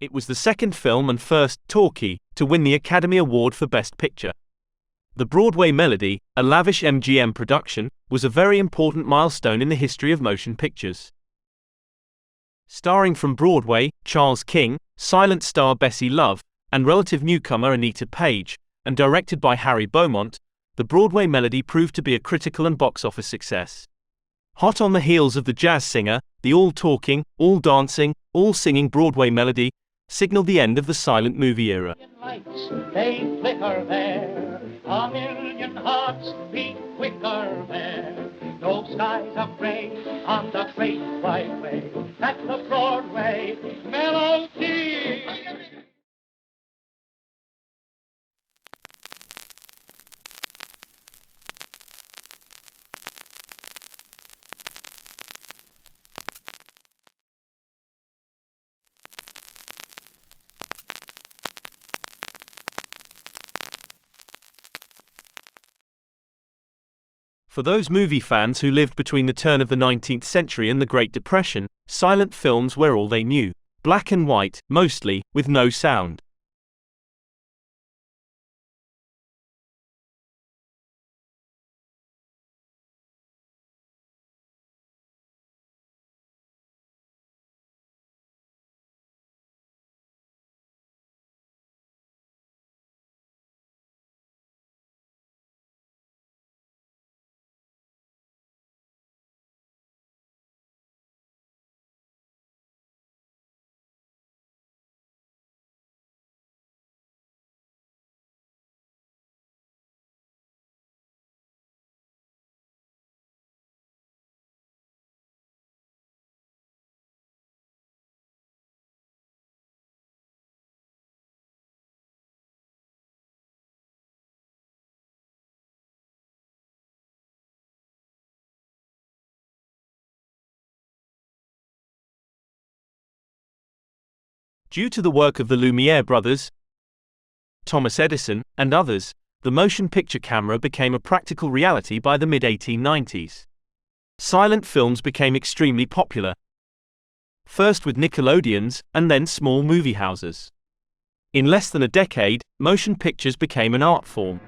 It was the second film and first talkie to win the Academy Award for Best Picture. The Broadway Melody, a lavish MGM production, was a very important milestone in the history of motion pictures. Starring from Broadway, Charles King, silent star Bessie Love, and relative newcomer Anita Page, and directed by Harry Beaumont, the Broadway Melody proved to be a critical and box office success. Hot on the heels of The Jazz Singer, the all-talking, all-dancing, all-singing Broadway Melody signaled the end of the silent movie era. Lights, they flicker there. A million hearts beat quicker there. No skies are gray on the great wide way. That's the Broadway Melody. For those movie fans who lived between the turn of the 19th century and the Great Depression, silent films were all they knew. Black and white, mostly, with no sound. Due to the work of the Lumiere brothers, Thomas Edison, and others, the motion picture camera became a practical reality by the mid-1890s. Silent films became extremely popular, first with Nickelodeons, and then small movie houses. In less than a decade, motion pictures became an art form.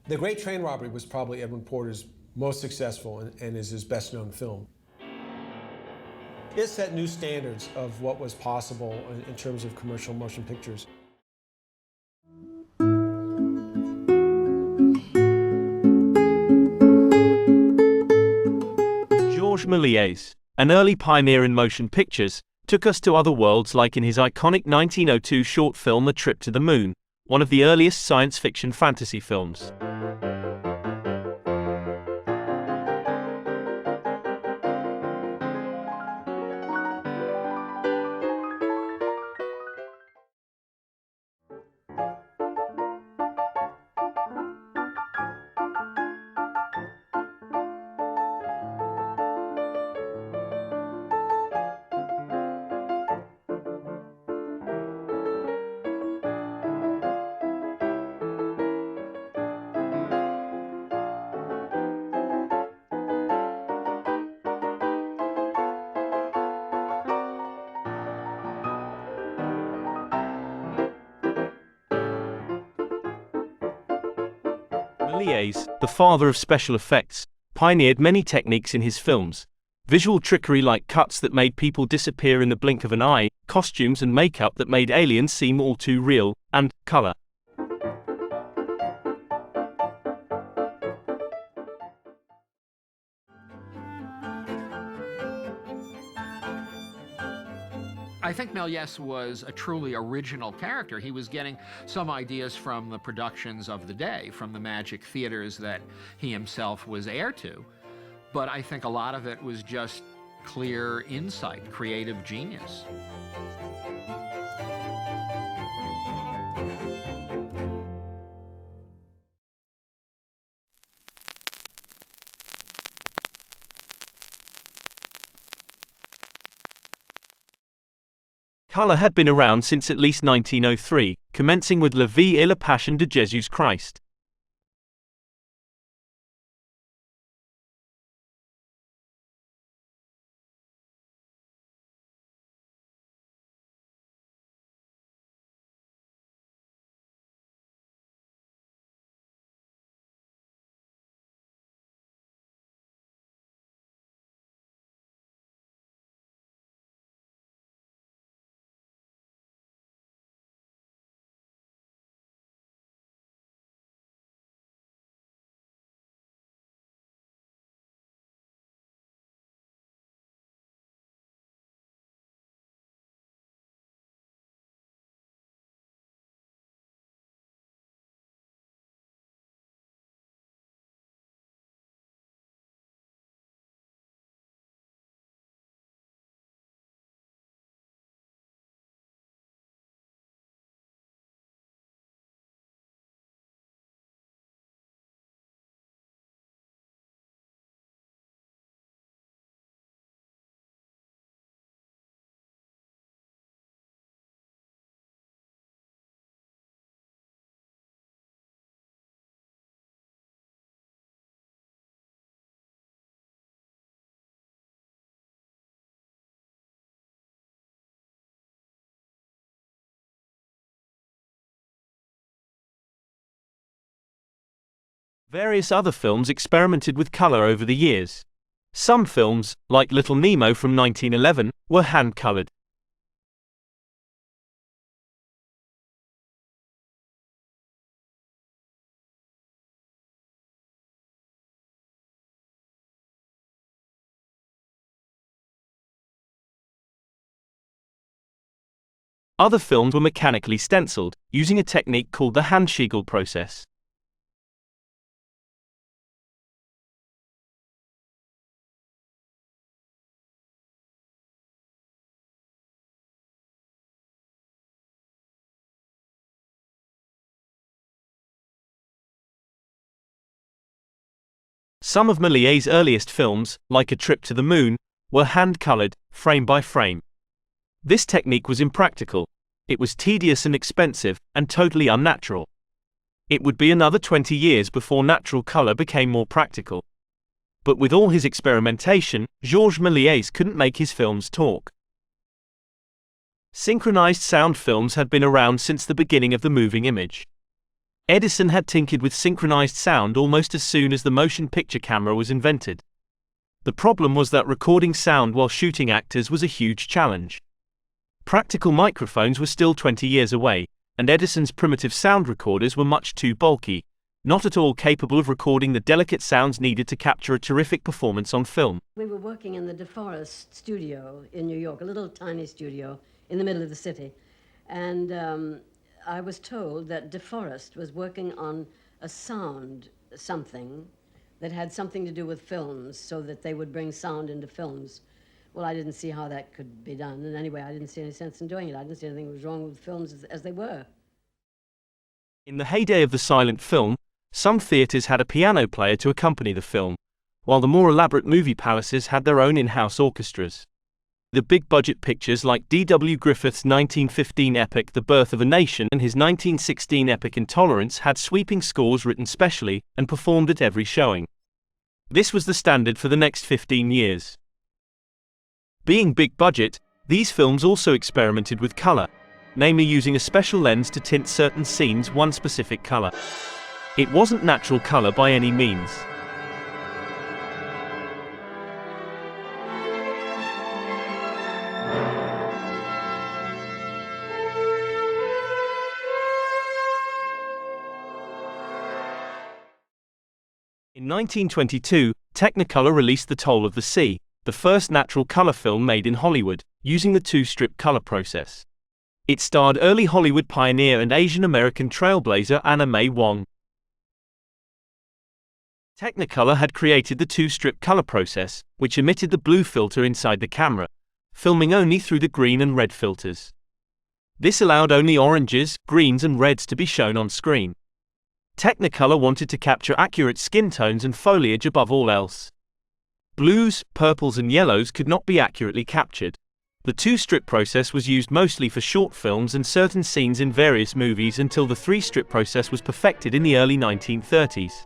The Great Train Robbery was probably Edwin Porter's most successful and is his best-known film. It set new standards of what was possible in terms of commercial motion pictures. Georges Méliès, an early pioneer in motion pictures, took us to other worlds, like in his iconic 1902 short film A Trip to the Moon, one of the earliest science fiction fantasy films. Méliès, the father of special effects, pioneered many techniques in his films. Visual trickery like cuts that made people disappear in the blink of an eye, costumes and makeup that made aliens seem all too real, and color. I think Méliès was a truly original character. He was getting some ideas from the productions of the day, from the magic theaters that he himself was heir to. But I think a lot of it was just clear insight, creative genius. Color had been around since at least 1903, commencing with La Vie et la Passion de Jésus Christ. Various other films experimented with color over the years. Some films, like Little Nemo from 1911, were hand-colored. Other films were mechanically stenciled, using a technique called the Handschigel process. Some of Méliès's earliest films, like A Trip to the Moon, were hand-colored, frame by frame. This technique was impractical. It was tedious and expensive, and totally unnatural. It would be another 20 years before natural color became more practical. But with all his experimentation, Georges Méliès couldn't make his films talk. Synchronized sound films had been around since the beginning of the moving image. Edison had tinkered with synchronized sound almost as soon as the motion picture camera was invented. The problem was that recording sound while shooting actors was a huge challenge. Practical microphones were still 20 years away, and Edison's primitive sound recorders were much too bulky, not at all capable of recording the delicate sounds needed to capture a terrific performance on film. We were working in the DeForest studio in New York, a little tiny studio in the middle of the city, and I was told that DeForest was working on a sound something that had something to do with films, so that they would bring sound into films. Well, I didn't see how that could be done, and anyway, I didn't see any sense in doing it. I didn't see anything was wrong with films as they were. In the heyday of the silent film, some theaters had a piano player to accompany the film, while the more elaborate movie palaces had their own in-house orchestras. The big-budget pictures like D.W. Griffith's 1915 epic The Birth of a Nation and his 1916 epic Intolerance had sweeping scores written specially and performed at every showing. This was the standard for the next 15 years. Being big-budget, these films also experimented with color, namely using a special lens to tint certain scenes one specific color. It wasn't natural color by any means. In 1922, Technicolor released The Toll of the Sea, the first natural color film made in Hollywood, using the two-strip color process. It starred early Hollywood pioneer and Asian American trailblazer Anna May Wong. Technicolor had created the two-strip color process, which emitted the blue filter inside the camera, filming only through the green and red filters. This allowed only oranges, greens and reds to be shown on screen. Technicolor wanted to capture accurate skin tones and foliage above all else. Blues, purples and yellows could not be accurately captured. The two-strip process was used mostly for short films and certain scenes in various movies until the three-strip process was perfected in the early 1930s.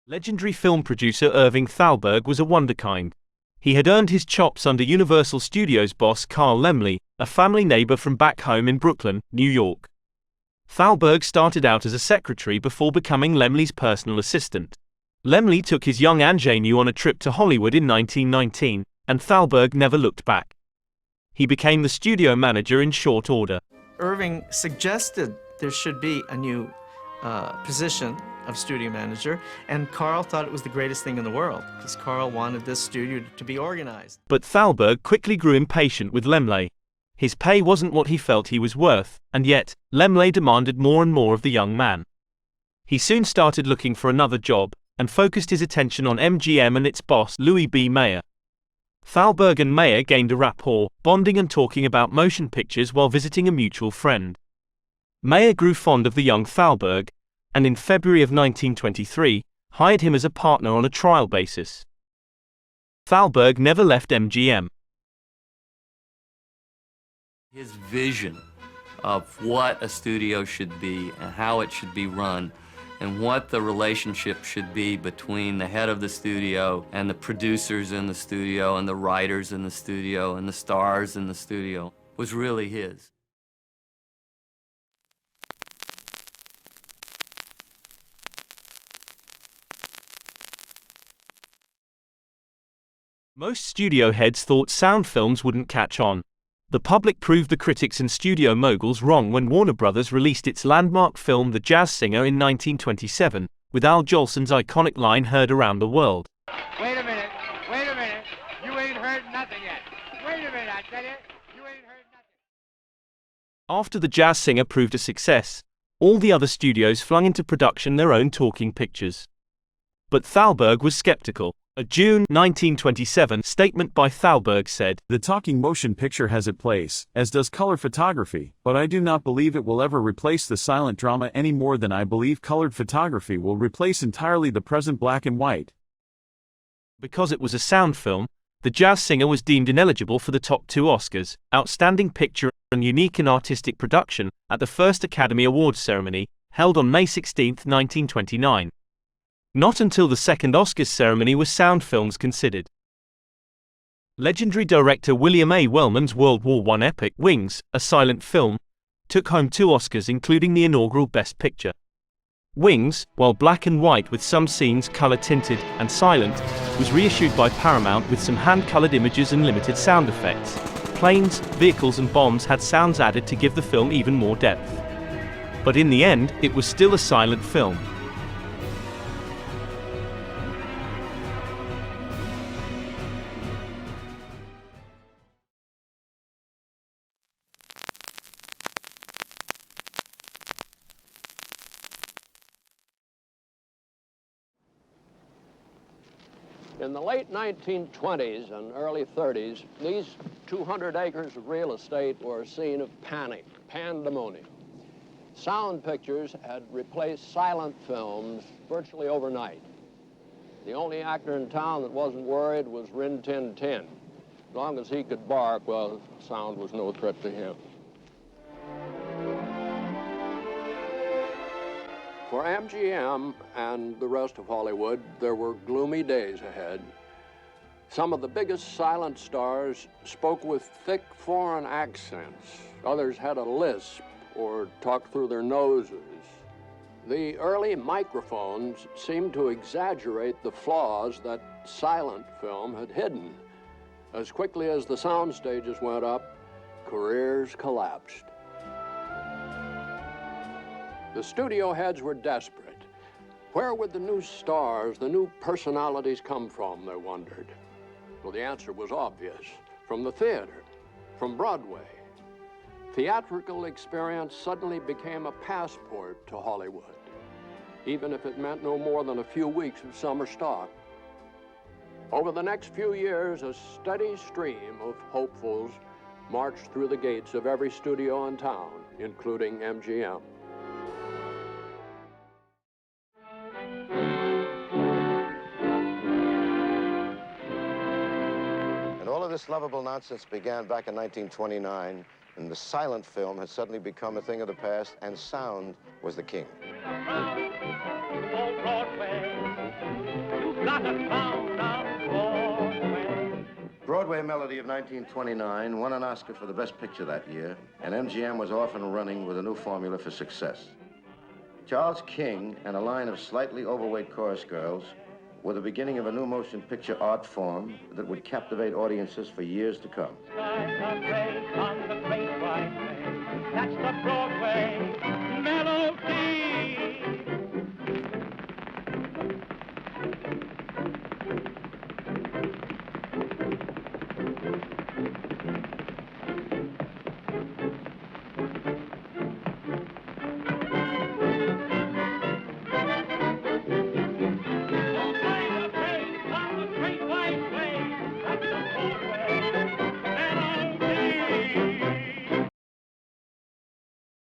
Legendary film producer Irving Thalberg was a wonderkind. He had earned his chops under Universal Studios boss Carl Laemmle, a family neighbor from back home in Brooklyn, New York. Thalberg started out as a secretary before becoming Laemmle's personal assistant. Laemmle took his young ingenue on a trip to Hollywood in 1919, and Thalberg never looked back. He became the studio manager in short order. Irving suggested there should be a new position of studio manager, and Carl thought it was the greatest thing in the world, because Carl wanted this studio to be organized. But Thalberg quickly grew impatient with Laemmle. His pay wasn't what he felt he was worth, and yet, Laemmle demanded more and more of the young man. He soon started looking for another job, and focused his attention on MGM and its boss Louis B. Mayer. Thalberg and Mayer gained a rapport, bonding and talking about motion pictures while visiting a mutual friend. Mayer grew fond of the young Thalberg, and in February of 1923, hired him as a partner on a trial basis. Thalberg never left MGM. His vision of what a studio should be and how it should be run and what the relationship should be between the head of the studio and the producers in the studio and the writers in the studio and the stars in the studio was really his. Most studio heads thought sound films wouldn't catch on. The public proved the critics and studio moguls wrong when Warner Brothers released its landmark film The Jazz Singer in 1927, with Al Jolson's iconic line heard around the world. Wait a minute, you ain't heard nothing yet. Wait a minute, I tell you, you ain't heard nothing. After The Jazz Singer proved a success, all the other studios flung into production their own talking pictures. But Thalberg was skeptical. A June 1927 statement by Thalberg said, "The talking motion picture has its place, as does color photography, but I do not believe it will ever replace the silent drama any more than I believe colored photography will replace entirely the present black and white." Because it was a sound film, The Jazz Singer was deemed ineligible for the top two Oscars, Outstanding Picture and Unique and Artistic Production, at the first Academy Awards ceremony, held on May 16, 1929. Not until the second Oscars ceremony were sound films considered. Legendary director William A. Wellman's World War I epic Wings, a silent film, took home 2 Oscars including the inaugural Best Picture. Wings, while black and white with some scenes color-tinted and silent, was reissued by Paramount with some hand-colored images and limited sound effects. Planes, vehicles and bombs had sounds added to give the film even more depth. But in the end, it was still a silent film. In the late 1920s and early 30s, these 200 acres of real estate were a scene of panic, pandemonium. Sound pictures had replaced silent films virtually overnight. The only actor in town that wasn't worried was Rin Tin Tin. As long as he could bark, well, sound was no threat to him. For MGM and the rest of Hollywood, there were gloomy days ahead. Some of the biggest silent stars spoke with thick foreign accents. Others had a lisp or talked through their noses. The early microphones seemed to exaggerate the flaws that silent film had hidden. As quickly as the sound stages went up, careers collapsed. The studio heads were desperate. Where would the new stars, the new personalities come from, they wondered. Well, the answer was obvious. From the theater, from Broadway. Theatrical experience suddenly became a passport to Hollywood, even if it meant no more than a few weeks of summer stock. Over the next few years, a steady stream of hopefuls marched through the gates of every studio in town, including MGM. And all of this lovable nonsense began back in 1929, and the silent film had suddenly become a thing of the past, and sound was the king. Oh, Broadway, you've got a sound on Broadway. Broadway Melody of 1929 won an Oscar for the Best Picture that year, and MGM was off and running with a new formula for success. Charles King and a line of slightly overweight chorus girls were the beginning of a new motion picture art form that would captivate audiences for years to come. Skies are gray on the great white way. That's the Broadway melody.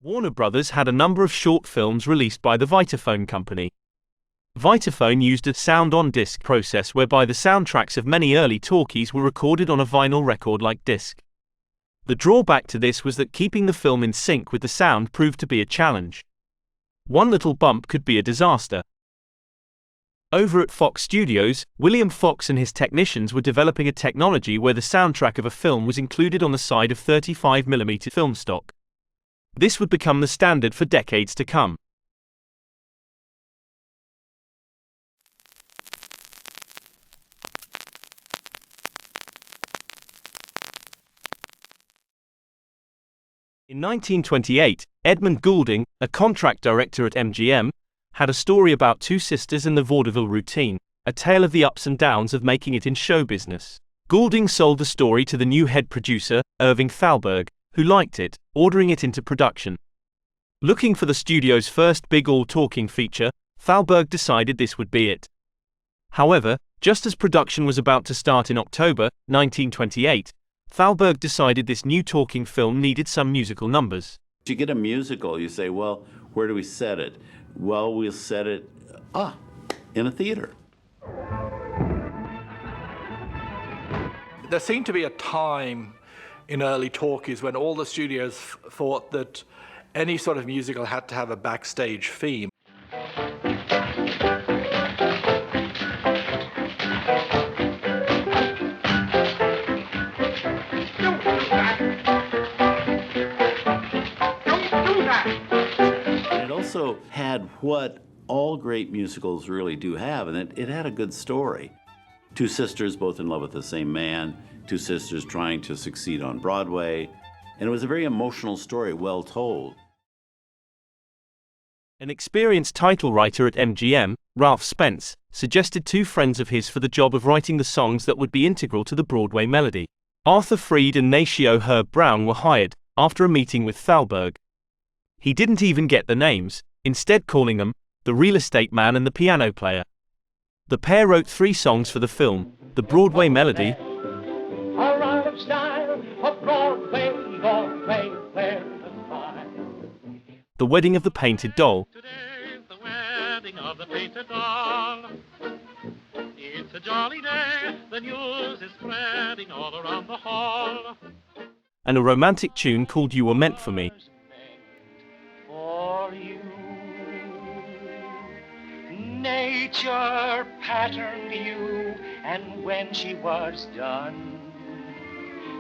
Warner Brothers had a number of short films released by the Vitaphone company. Vitaphone used a sound-on-disc process whereby the soundtracks of many early talkies were recorded on a vinyl record-like disc. The drawback to this was that keeping the film in sync with the sound proved to be a challenge. One little bump could be a disaster. Over at Fox Studios, William Fox and his technicians were developing a technology where the soundtrack of a film was included on the side of 35mm film stock. This would become the standard for decades to come. In 1928, Edmund Goulding, a contract director at MGM, had a story about two sisters and the vaudeville routine, a tale of the ups and downs of making it in show business. Goulding sold the story to the new head producer, Irving Thalberg, who liked it, ordering it into production. Looking for the studio's first big all-talking feature, Thalberg decided this would be it. However, just as production was about to start in October 1928, Thalberg decided this new talking film needed some musical numbers. If you get a musical, you say, well, where do we set it? Well, we'll set it, in a theater. There seemed to be a time in early talkies when all the studios thought that any sort of musical had to have a backstage theme. It also had what all great musicals really do have, and it had a good story. Two sisters both in love with the same man, two sisters trying to succeed on Broadway, and it was a very emotional story, well told. An experienced title writer at MGM, Ralph Spence, suggested two friends of his for the job of writing the songs that would be integral to the Broadway melody. Arthur Freed and Nachio Herb Brown were hired, after a meeting with Thalberg. He didn't even get the names, instead calling them the real estate man and the piano player. The pair wrote 3 songs for the film, the Broadway melody, A rhyme of style of Broadway, Broadway, where the smile. The Wedding of the Painted Doll, Today's the wedding of the painted doll. It's a jolly day, the news is spreading all around the hall. and a romantic tune called You Were Meant for Me. For you, nature patterned you, and when she was done,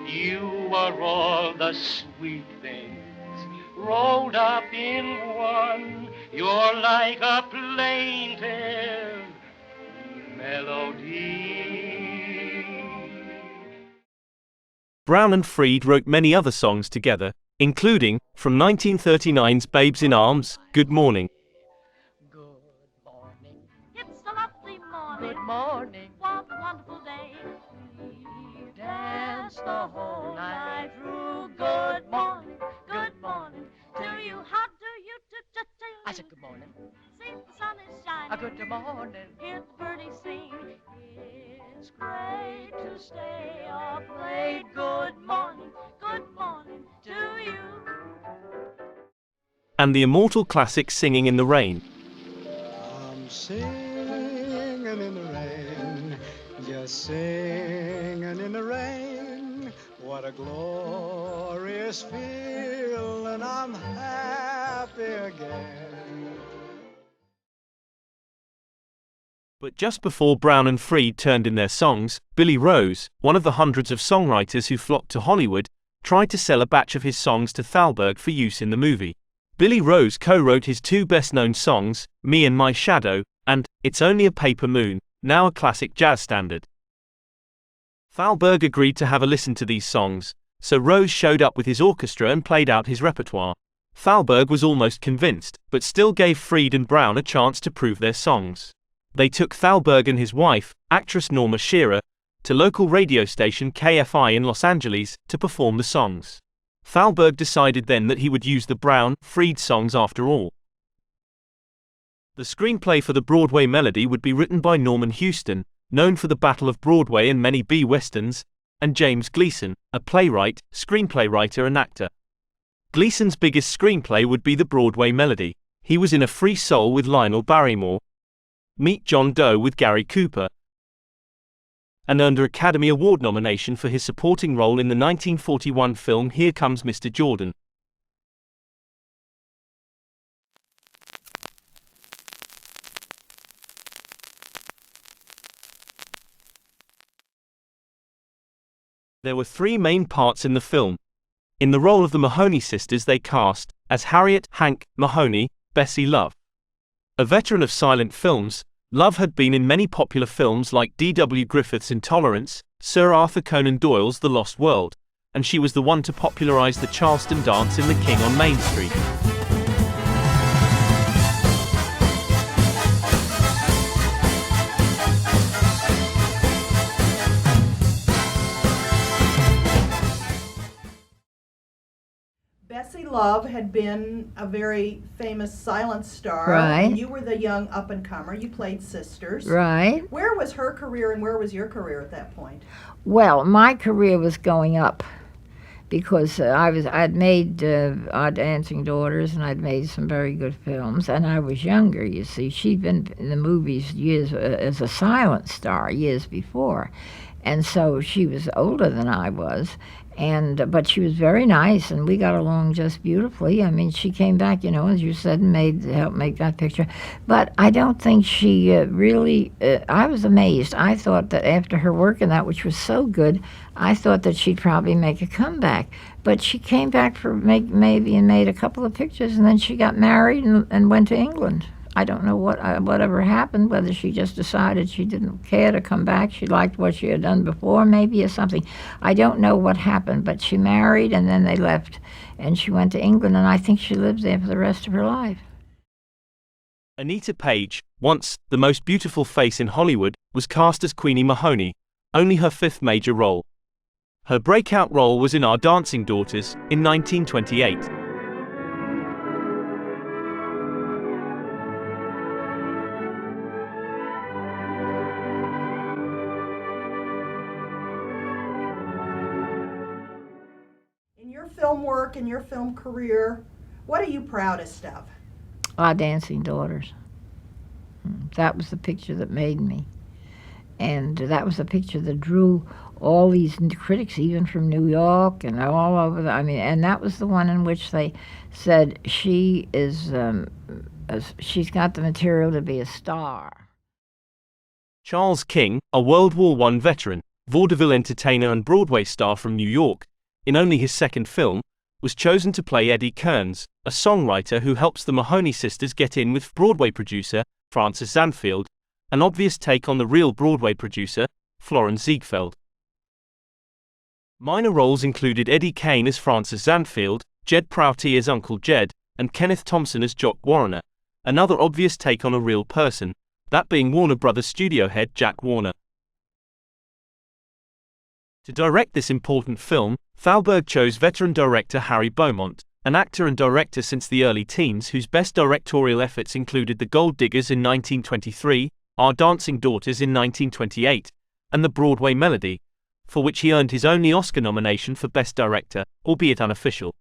you were all the sweet things rolled up in one. You're like a plaintive melody. Brown and Freed wrote many other songs together, including, from 1939's Babes in Arms, Good Morning. Good morning. It's a lovely morning. Good morning. What a wonderful day. We danced the whole night through. Good morning. Good morning. To you, how do you do? I said good morning. See, the sun is shining. A good morning. Hear the birdies sing. It's great. stay up late. Good morning to you. And the immortal classic Singing in the Rain. I'm singing in the rain, just singing in the rain. What a glorious feeling, I'm happy again. But just before Brown and Freed turned in their songs, Billy Rose, one of the hundreds of songwriters who flocked to Hollywood, tried to sell a batch of his songs to Thalberg for use in the movie. Billy Rose co-wrote his two best-known songs, Me and My Shadow, and It's Only a Paper Moon, now a classic jazz standard. Thalberg agreed to have a listen to these songs, so Rose showed up with his orchestra and played out his repertoire. Thalberg was almost convinced, but still gave Freed and Brown a chance to prove their songs. They took Thalberg and his wife, actress Norma Shearer, to local radio station KFI in Los Angeles to perform the songs. Thalberg decided then that he would use the Brown-Freed songs after all. The screenplay for the Broadway Melody would be written by Norman Houston, known for the Battle of Broadway and many B-westerns, and James Gleason, a playwright, screenplay writer and actor. Gleason's biggest screenplay would be the Broadway Melody. He was in A Free Soul with Lionel Barrymore, Meet John Doe with Gary Cooper, and earned an Academy Award nomination for his supporting role in the 1941 film Here Comes Mr. Jordan. There were three main parts in the film. In the role of the Mahoney sisters they cast, as Harriet, Hank, Mahoney, Bessie Love. A veteran of silent films, Love had been in many popular films like D.W. Griffith's Intolerance, Sir Arthur Conan Doyle's The Lost World, and she was the one to popularize the Charleston dance in The King on Main Street. Bessie Love had been a very famous silent star. Right. And you were the young up-and-comer. You played sisters. Right. Where was her career and where was your career at that point? Well, my career was going up because I'd made Our Dancing Daughters and I'd made some very good films, and I was younger, you see. She'd been in the movies years as a silent star years before, and so she was older than I was. But she was very nice, and we got along just beautifully. I mean, she came back, you know, as you said, and helped make that picture. But I don't think she really. I was amazed. I thought that after her work in that, which was so good, I thought that she'd probably make a comeback. But she came back for maybe and made a couple of pictures, and then she got married and went to England. I don't know whatever happened, whether she just decided she didn't care to come back. She liked what she had done before, maybe, or something. I don't know what happened, but she married, and then they left, and she went to England, and I think she lived there for the rest of her life. Anita Page, once the most beautiful face in Hollywood, was cast as Queenie Mahoney, only her fifth major role. Her breakout role was in Our Dancing Daughters, in 1928. Film work and your film career, what are you proudest of? Our Dancing Daughters. That was the picture that made me. And that was the picture that drew all these critics, even from New York and all over. And that was the one in which they said she's got the material to be a star. Charles King, a World War I veteran, vaudeville entertainer and Broadway star from New York, in only his second film, was chosen to play Eddie Kearns, a songwriter who helps the Mahoney sisters get in with Broadway producer Frances Zanfield, an obvious take on the real Broadway producer, Florence Ziegfeld. Minor roles included Eddie Kane as Frances Zanfield, Jed Prouty as Uncle Jed, and Kenneth Thompson as Jock Warner, another obvious take on a real person, that being Warner Brothers studio head Jack Warner. To direct this important film, Thalberg chose veteran director Harry Beaumont, an actor and director since the early teens whose best directorial efforts included The Gold Diggers in 1923, Our Dancing Daughters in 1928, and The Broadway Melody, for which he earned his only Oscar nomination for Best Director, albeit unofficial.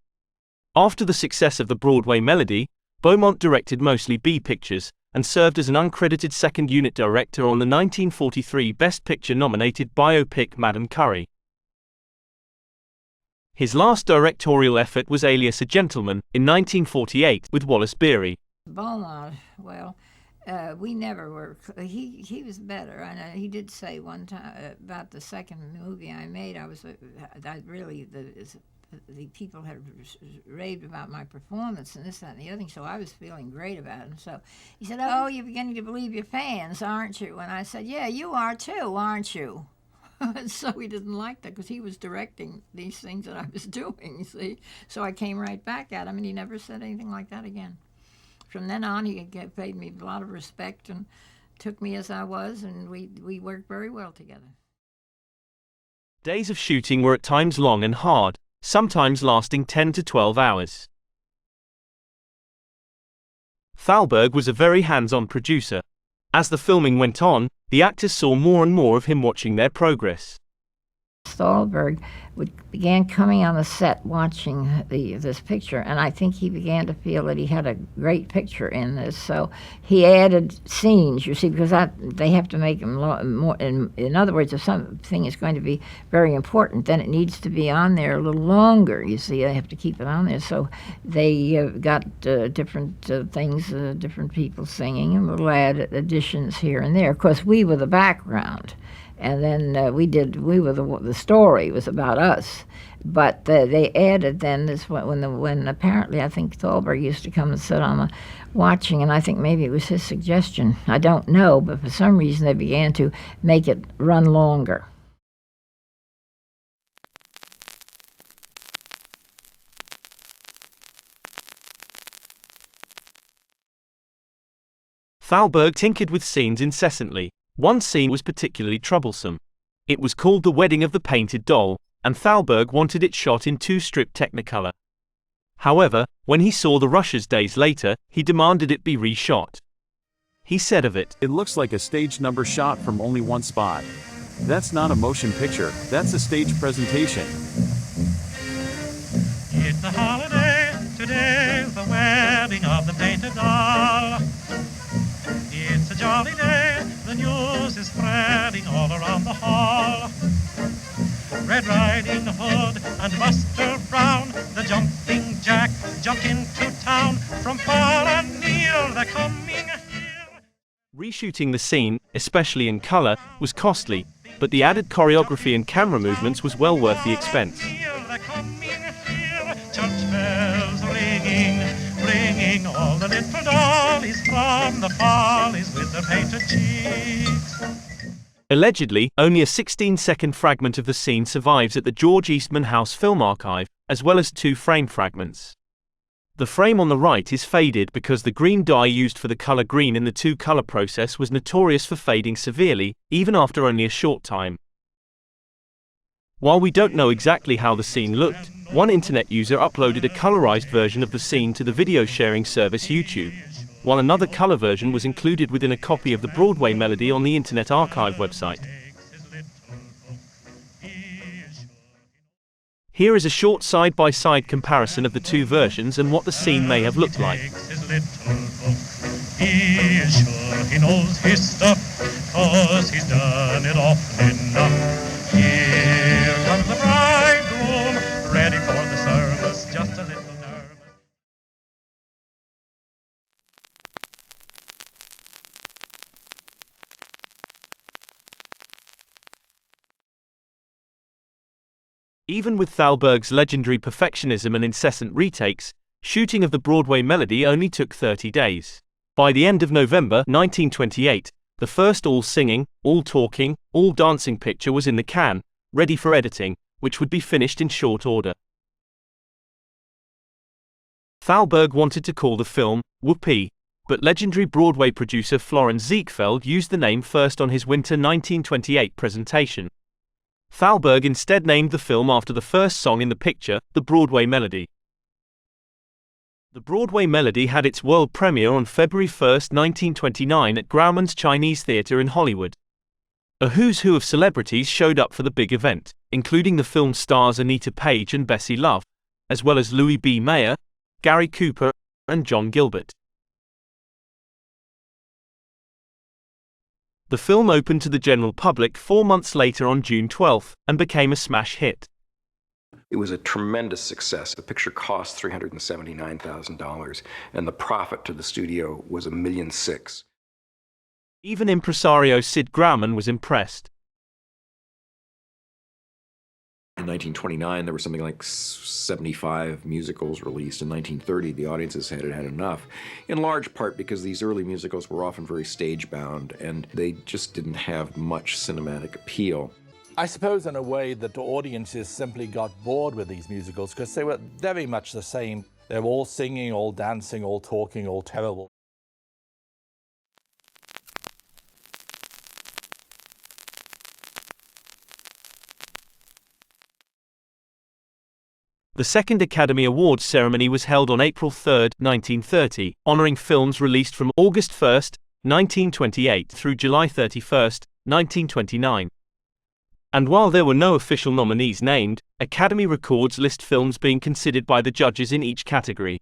After the success of the Broadway Melody, Beaumont directed mostly B pictures, and served as an uncredited second unit director on the 1943 Best Picture-nominated biopic Madame Curie. His last directorial effort was Alias a Gentleman, in 1948, with Wallace Beery. Beaumont, well, we never were. He was better. And he did say one time about the second movie I made. The people had raved about my performance and this, that, and the other thing. So I was feeling great about it. And so he said, "Oh, you're beginning to believe your fans, aren't you?" And I said, "Yeah, you are too, aren't you?" So he didn't like that because he was directing these things that I was doing. You see, so I came right back at him, and he never said anything like that again. From then on, he paid me a lot of respect and took me as I was, and we worked very well together. Days of shooting were at times long and hard, sometimes lasting 10 to 12 hours. Thalberg was a very hands-on producer. As the filming went on, the actors saw more and more of him watching their progress. Thalberg began coming on the set watching this picture, and I think he began to feel that he had a great picture in this. So he added scenes, you see, because they have to make them more. In other words, if something is going to be very important, then it needs to be on there a little longer. You see, they have to keep it on there. So they got different things, different people singing, and little additions here and there. Of course, we were the background. And then the story was about us. But they added then this when apparently I think Thalberg used to come and sit on the watching, and I think maybe it was his suggestion. I don't know, but for some reason they began to make it run longer. Thalberg tinkered with scenes incessantly. One scene was particularly troublesome. It was called The Wedding of the Painted Doll, and Thalberg wanted it shot in 2-strip Technicolor. However, when he saw the rushes days later, he demanded it be reshot. He said of it, "It looks like a stage number shot from only one spot. That's not a motion picture, that's a stage presentation." It's a holiday, today's the wedding of the painted doll. It's a jolly day, the news is spreading all around the hall. Red Riding Hood and Buster Brown, the jumping jack, jumped into town. From far and near they're coming here. Reshooting the scene, especially in color, was costly, but the added choreography and camera movements was well worth the expense. Church bells ringing all the little dollies from the follies with their painted cheeks. Allegedly, only a 16-second fragment of the scene survives at the George Eastman House Film Archive, as well as 2 frame fragments. The frame on the right is faded because the green dye used for the color green in the 2-color process was notorious for fading severely, even after only a short time. While we don't know exactly how the scene looked, one internet user uploaded a colorized version of the scene to the video sharing service YouTube, while another color version was included within a copy of the Broadway Melody on the Internet Archive website. Here is a short side-by-side comparison of the 2 versions and what the scene may have looked like. He is sure he knows his stuff, 'cause he's done it often enough. Here comes the bridegroom, ready for the service, just a little nervous. Even with Thalberg's legendary perfectionism and incessant retakes, shooting of the Broadway Melody only took 30 days. By the end of November 1928, the first all-singing, all-talking, all-dancing picture was in the can, ready for editing, which would be finished in short order. Thalberg wanted to call the film Whoopee, but legendary Broadway producer Florence Ziegfeld used the name first on his winter 1928 presentation. Thalberg instead named the film after the first song in the picture, The Broadway Melody. The Broadway Melody had its world premiere on February 1, 1929 at Grauman's Chinese Theatre in Hollywood. A who's who of celebrities showed up for the big event, including the film stars Anita Page and Bessie Love, as well as Louis B. Mayer, Gary Cooper, and John Gilbert. The film opened to the general public 4 months later on June 12 and became a smash hit. It was a tremendous success. The picture cost $379,000, and the profit to the studio was $1.6 million. Even impresario Sid Grauman was impressed. In 1929, there were something like 75 musicals released. In 1930, the audiences had had enough, in large part because these early musicals were often very stage-bound, and they just didn't have much cinematic appeal. I suppose in a way that the audiences simply got bored with these musicals because they were very much the same. They were all singing, all dancing, all talking, all terrible. The second Academy Awards ceremony was held on April 3, 1930, honoring films released from August 1, 1928 through July 31, 1929. And while there were no official nominees named, Academy records list films being considered by the judges in each category.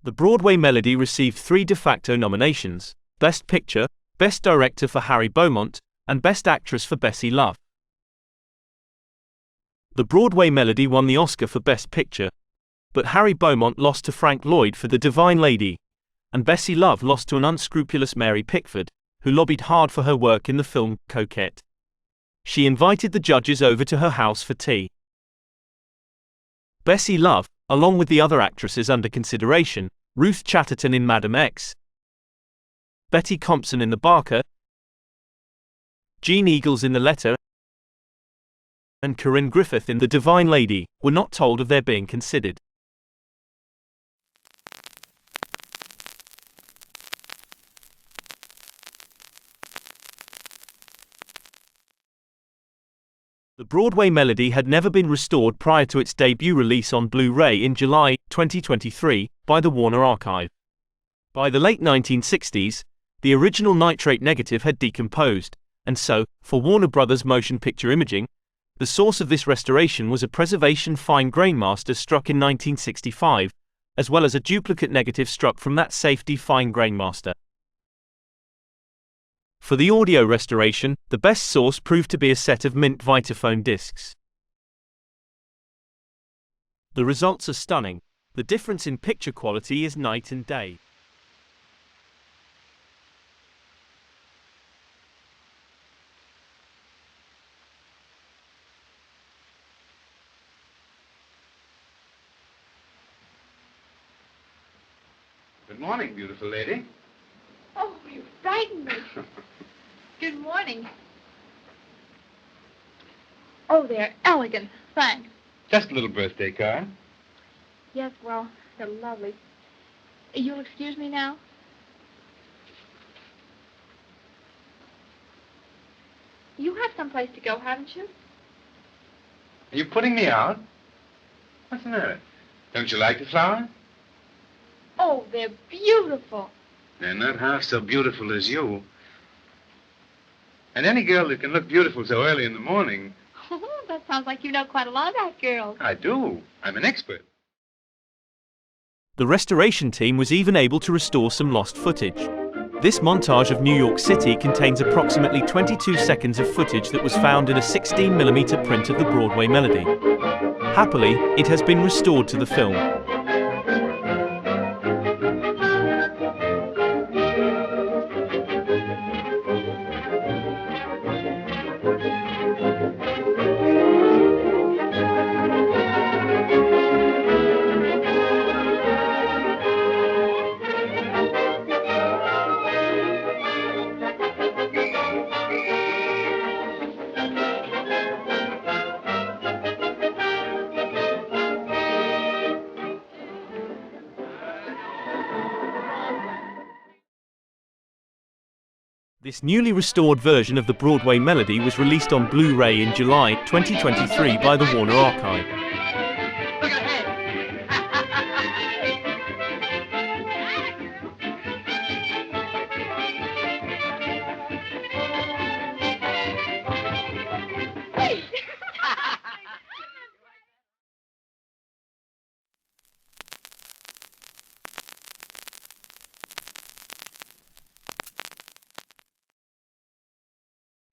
The Broadway Melody received 3 de facto nominations: Best Picture, Best Director for Harry Beaumont, and Best Actress for Bessie Love. The Broadway Melody won the Oscar for Best Picture, but Harry Beaumont lost to Frank Lloyd for The Divine Lady, and Bessie Love lost to an unscrupulous Mary Pickford, who lobbied hard for her work in the film Coquette. She invited the judges over to her house for tea. Bessie Love, along with the other actresses under consideration, Ruth Chatterton in Madam X, Betty Compson in The Barker, Jean Eagles in The Letter, and Corinne Griffith in The Divine Lady, were not told of their being considered. The Broadway Melody had never been restored prior to its debut release on Blu Ray in July 2023 by the Warner Archive. By the late 1960s, the original nitrate negative had decomposed, and so, for Warner Brothers Motion Picture Imaging, the source of this restoration was a preservation fine grain master struck in 1965, as well as a duplicate negative struck from that safety fine grain master. For the audio restoration, the best source proved to be a set of mint Vitaphone discs. The results are stunning. The difference in picture quality is night and day. Good morning, beautiful lady. Oh, you frightened me. Good morning. Oh, they're elegant. Thanks. Just a little birthday card. Yes, well, they're lovely. You'll excuse me now? You have someplace to go, haven't you? Are you putting me out? What's the matter? Don't you like the flowers? Oh, they're beautiful. They're not half so beautiful as you. And any girl that can look beautiful so early in the morning... That sounds like you know quite a lot about girls. I do. I'm an expert. The restoration team was even able to restore some lost footage. This montage of New York City contains approximately 22 seconds of footage that was found in a 16mm print of the Broadway Melody. Happily, it has been restored to the film. This newly restored version of the Broadway Melody was released on Blu Ray in July 2023 by the Warner Archive.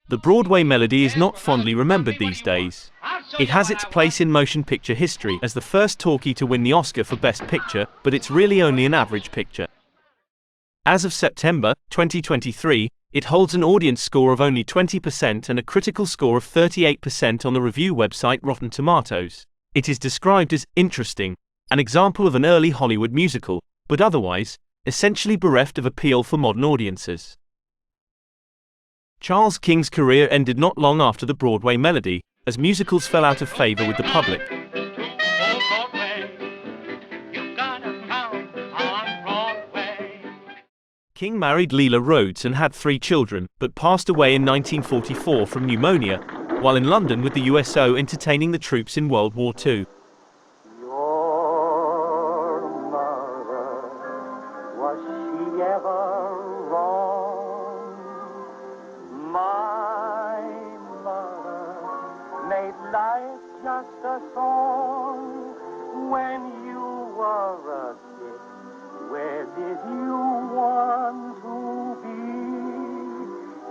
The Broadway melody is not fondly remembered these days. It has its place in motion picture history as the first talkie to win the Oscar for Best Picture, but it's really only an average picture. As of September 2023, it holds an audience score of only 20% and a critical score of 38% on the review website Rotten Tomatoes. It is described as interesting, an example of an early Hollywood musical, but otherwise, essentially bereft of appeal for modern audiences. Charles King's career ended not long after the Broadway melody, as musicals fell out of favor with the public. King married Leela Rhodes and had 3 children, but passed away in 1944 from pneumonia, while in London with the USO entertaining the troops in World War II. Was she ever wrong? My mother made life just a song. When you were a kid, where did you want to be?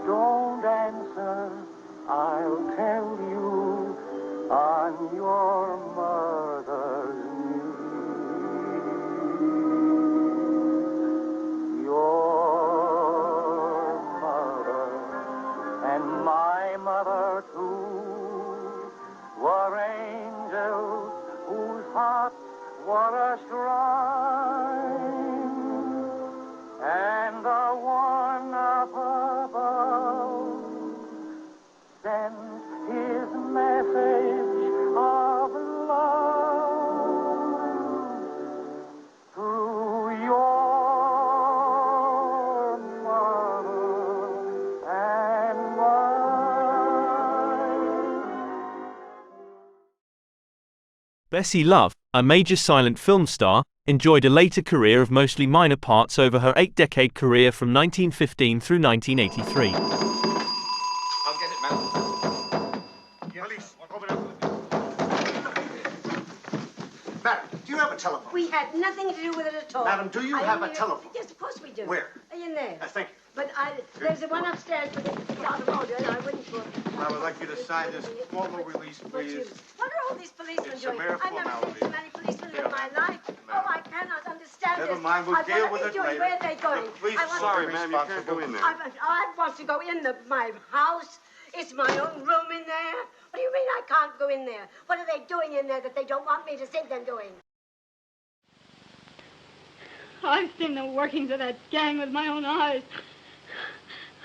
Don't answer, I'll tell you on your mother's knee. Your mother and my mother too were angels whose hearts were a shrine, and the one up above sends his message of love through your mother and mine. Bessie Love, a major silent film star, enjoyed a later career of mostly minor parts over her 8-decade career from 1915 through 1983. I'll get it, madam. Police, walk over there. Madam, do you have a telephone? We had nothing to do with it at all. Madam, do you have a telephone? Yes, of course we do. Where? In there. Thank you. But there's the one upstairs, but it's out of order, and I wouldn't put. I would like you to sign this formal release, please. What are all these policemen It's a doing? mere I've never seen formality. so many policemen in my life. Oh, I cannot understand Never this. mind, we'll deal with it later. Where are they going? The police I want sorry, to- ma'am, you can't go in there. I want to go in my house. It's my own room in there. What do you mean I can't go in there? What are they doing in there that they don't want me to see them doing? I've seen the workings of that gang with my own eyes.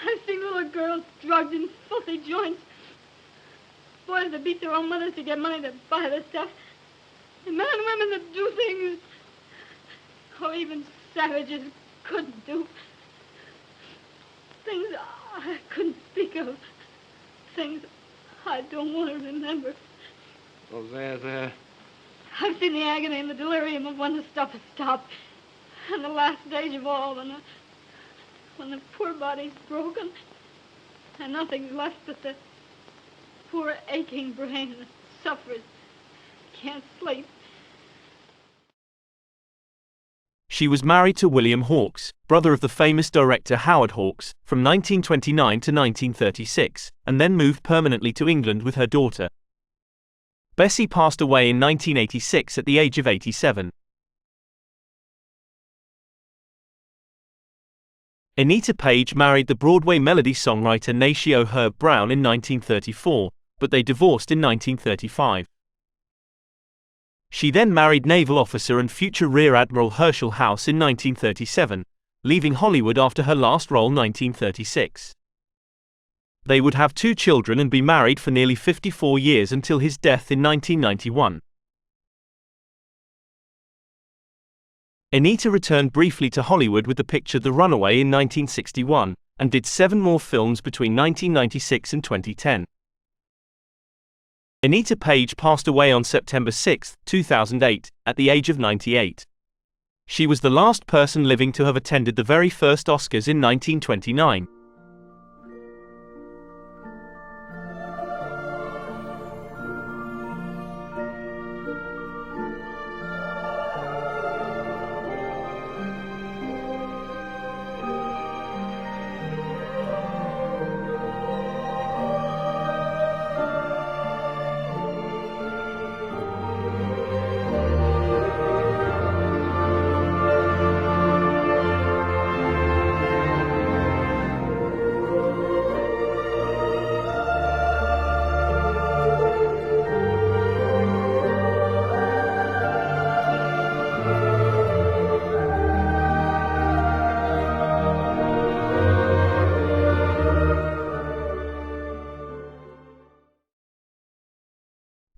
I've seen little girls drugged in filthy joints. Boys that beat their own mothers to get money to buy the stuff. And men and women that do things, or even savages couldn't do. Things I couldn't speak of. Things I don't want to remember. Oh, there. I've seen the agony and the delirium of when the stuff has stopped. And the last stage of all, when the poor body's broken and nothing's left but the poor aching brain that suffers, can't sleep. She was married to William Hawks, brother of the famous director Howard Hawks, from 1929 to 1936, and then moved permanently to England with her daughter. Bessie passed away in 1986 at the age of 87. Anita Page married the Broadway melody songwriter Nacio Herb Brown in 1934, but they divorced in 1935. She then married naval officer and future Rear Admiral Herschel House in 1937, leaving Hollywood after her last role 1936. They would have 2 children and be married for nearly 54 years until his death in 1991. Anita returned briefly to Hollywood with the picture The Runaway in 1961, and did 7 more films between 1996 and 2010. Anita Page passed away on September 6, 2008, at the age of 98. She was the last person living to have attended the very first Oscars in 1929.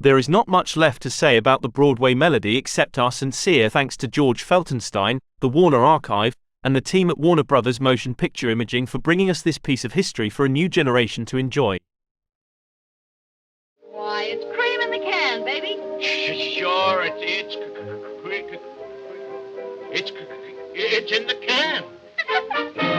There is not much left to say about the Broadway melody except our sincere thanks to George Feltenstein, the Warner Archive, and the team at Warner Brothers Motion Picture Imaging for bringing us this piece of history for a new generation to enjoy. Why, it's cream in the can, baby. Sure, it's in the can.